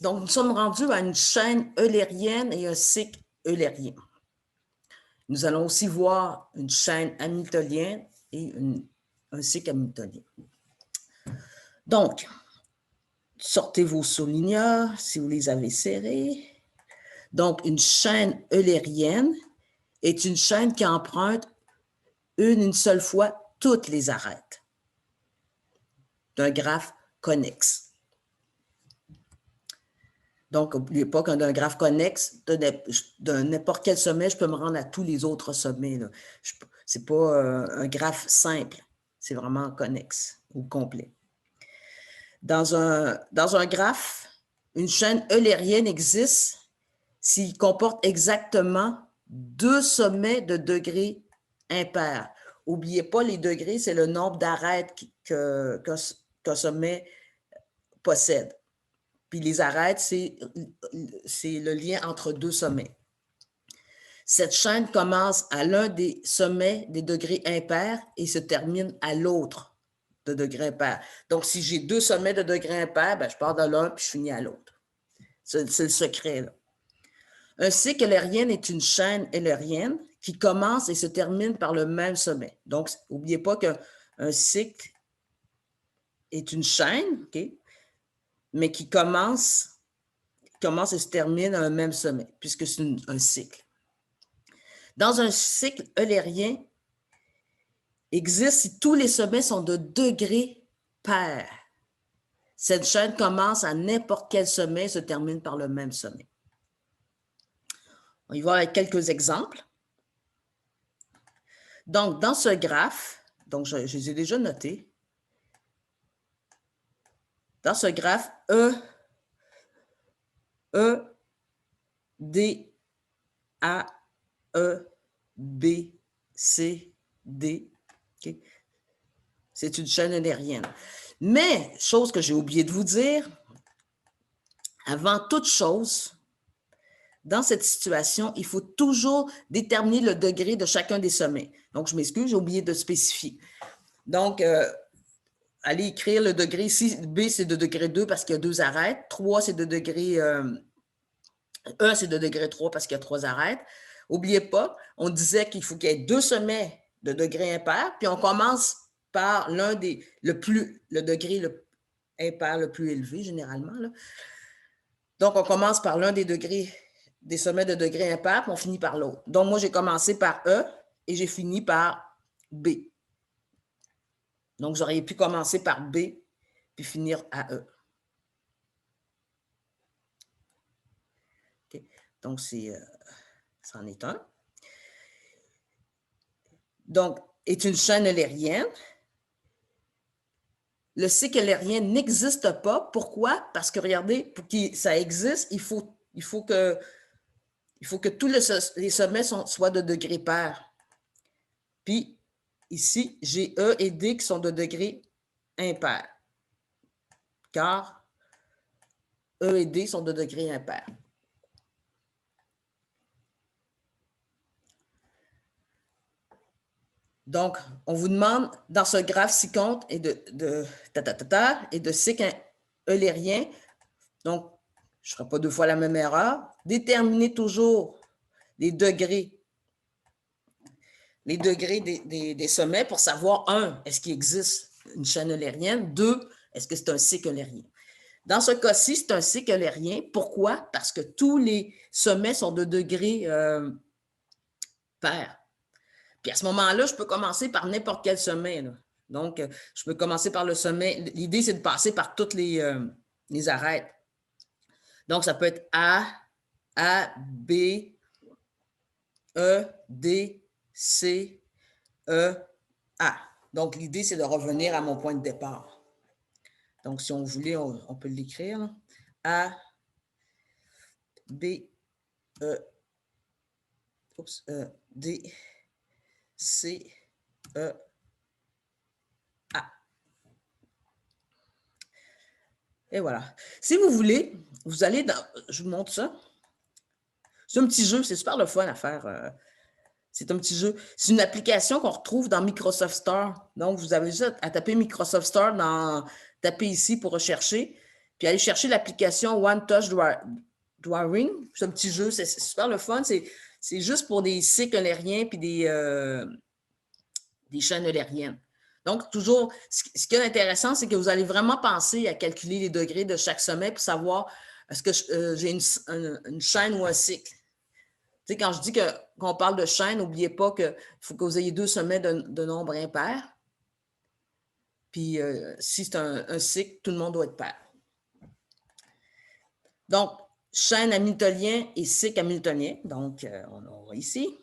Donc, nous sommes rendus à une chaîne eulérienne et un cycle eulérien. Nous allons aussi voir une chaîne hamiltonienne et un cycle hamiltonien. Donc, sortez vos surligneurs si vous les avez serrés. Donc, une chaîne eulérienne est une chaîne qui emprunte une seule fois toutes les arêtes d'un graphe connexe. Donc, n'oubliez pas qu'un graphe connexe, de n'importe quel sommet, je peux me rendre à tous les autres sommets. Ce n'est pas un graphe simple, c'est vraiment connexe ou complet. Dans un graphe, une chaîne eulérienne existe s'il comporte exactement deux sommets de degrés impairs. N'oubliez pas, les degrés, c'est le nombre d'arêtes qu'un sommet possède. Puis les arêtes, c'est le lien entre deux sommets. Cette chaîne commence à l'un des sommets des degrés impairs et se termine à l'autre de degrés impairs. Donc, si j'ai deux sommets de degrés impairs, ben, je pars de l'un puis je finis à l'autre. C'est le secret, là. Un cycle eulérien est une chaîne eulérienne qui commence et se termine par le même sommet. Donc, n'oubliez pas qu'un cycle est une chaîne, OK, mais qui commence et se termine à un même sommet, puisque c'est un cycle. Dans un cycle eulérien, existe si tous les sommets sont de degrés pairs. Cette chaîne commence à n'importe quel sommet et se termine par le même sommet. On y va avec quelques exemples. Donc, dans ce graphe, donc je les ai déjà notés. Dans ce graphe, D, A, E, B, C, D. Okay? C'est une chaîne eulérienne. Mais, chose que j'ai oublié de vous dire, avant toute chose, dans cette situation, il faut toujours déterminer le degré de chacun des sommets. Donc, je m'excuse, j'ai oublié de spécifier. Donc, allez écrire le degré ici. B, c'est de degré 2 parce qu'il y a deux arêtes. 3, c'est de degré... E, c'est de degré 3 parce qu'il y a trois arêtes. N'oubliez pas, on disait qu'il faut qu'il y ait deux sommets de degré impair, puis on commence par le degré impair le plus élevé, généralement. Là. Donc, on commence par l'un des sommets de degré impair, puis on finit par l'autre. Donc, moi, j'ai commencé par E et j'ai fini par B. Donc, j'aurais pu commencer par B puis finir à E. Okay. Donc, c'en est un. Donc, est une chaîne eulérienne. Le cycle eulérien n'existe pas. Pourquoi? Parce que, regardez, pour que ça existe, il faut que tous les sommets soient de degré pair. Puis, ici, j'ai E et D qui sont de degré impair. Car E et D sont de degré impair. Donc, on vous demande, dans ce graphe ci-compte et de cycle eulérien, donc, je ne ferai pas deux fois la même erreur, déterminez toujours les degrés des sommets pour savoir, un, est-ce qu'il existe une chaîne eulérienne? Deux, est-ce que c'est un cycle eulérien? Dans ce cas-ci, c'est un cycle eulérien. Pourquoi? Parce que tous les sommets sont de degrés pairs. Puis à ce moment-là, je peux commencer par n'importe quel sommet. Là. Donc, je peux commencer par le sommet. L'idée, c'est de passer par toutes les arêtes. Donc, ça peut être A, B, E, D, C, E, A. Donc, l'idée, c'est de revenir à mon point de départ. Donc, si on voulait, on peut l'écrire. A, B, E, D, C, E, A. Et voilà. Si vous voulez, vous allez dans... Je vous montre ça. C'est un petit jeu, c'est super le fun à faire. C'est un petit jeu. C'est une application qu'on retrouve dans Microsoft Store. Donc, vous avez juste à taper Microsoft Store, taper ici pour rechercher. Puis allez chercher l'application One Touch Drawing. C'est un petit jeu, c'est super le fun. C'est juste pour des cycles eulériens puis des chaînes eulériennes. Donc, toujours, ce qui est intéressant, c'est que vous allez vraiment penser à calculer les degrés de chaque sommet pour savoir est-ce que j'ai une chaîne ou un cycle. Tu sais, quand je dis qu'on parle de chaîne, n'oubliez pas qu'il faut que vous ayez 2 sommets de nombre impair. Puis, si c'est un cycle, tout le monde doit être pair. Donc, chaîne hamiltonien et cycle hamiltonien. Donc, on aura ici.